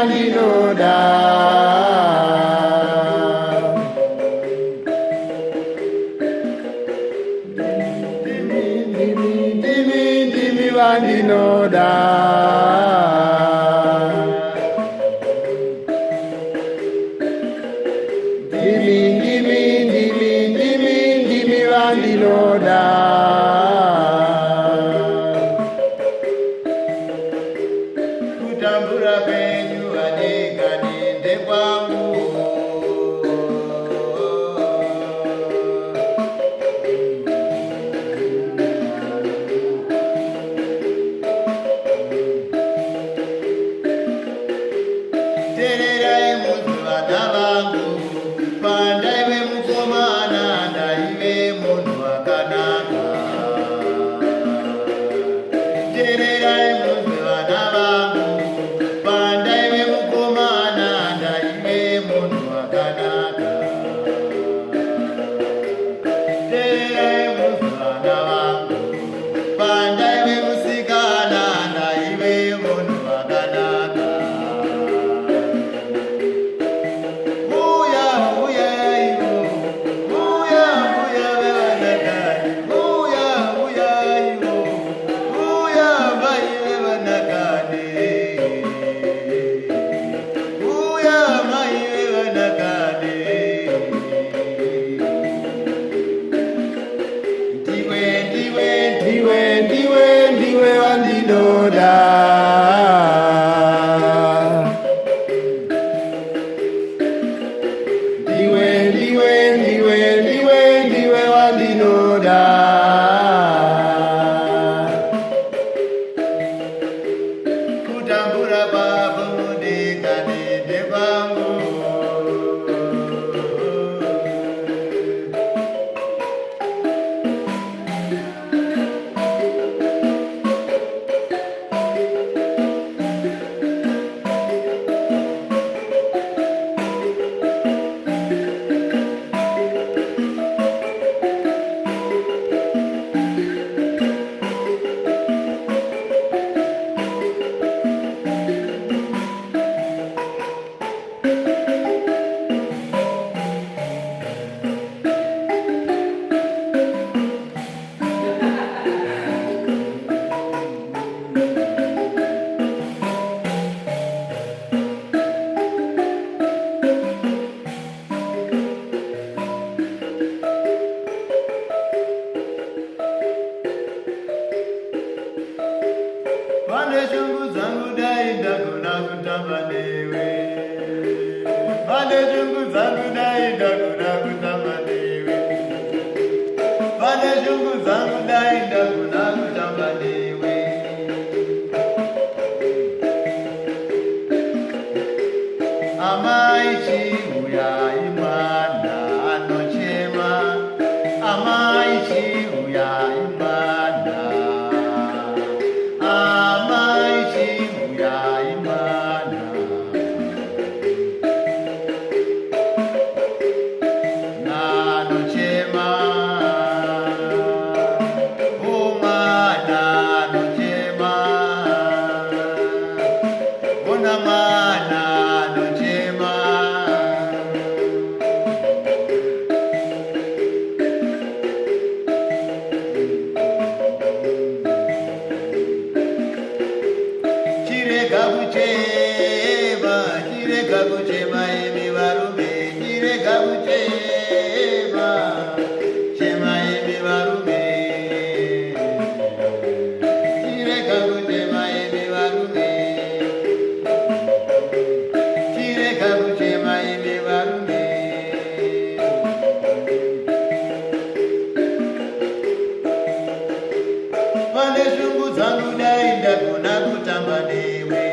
vandinoda. Ndimi vandinoda. Ndimi vandinoda. Kutambura penyu adekani ndekwangu. Tererai munhu vana vangu, pandaive mukomana ndaive munhu wakanaka. Tererai munhu vana vangu, pandaive mukomana ndaive munhu wakanaka. Tererai munhu vana vangu, pandaive musikana ndaive munhu wakanaka. Ndiwe vandinoda. Ndiwe vandinoda. Kutambura kwako ndikani ndekwangu. Pane shungu zangu dai ndakuna kutamba newe. Pane shungu zangu dai ndakuna kutamba newe. Pane shungu zangu dai ndakuna kutamba newe. Amaichi uyai mwana anochema. Amaichi uyai mwana. Chirega kuchema imi varume, chirega kuchema, chema imi varume. Chirega kuchema imi varume, chirega kuchema imi varume. Pane shungu zangu dai ndakuna kutamba newe.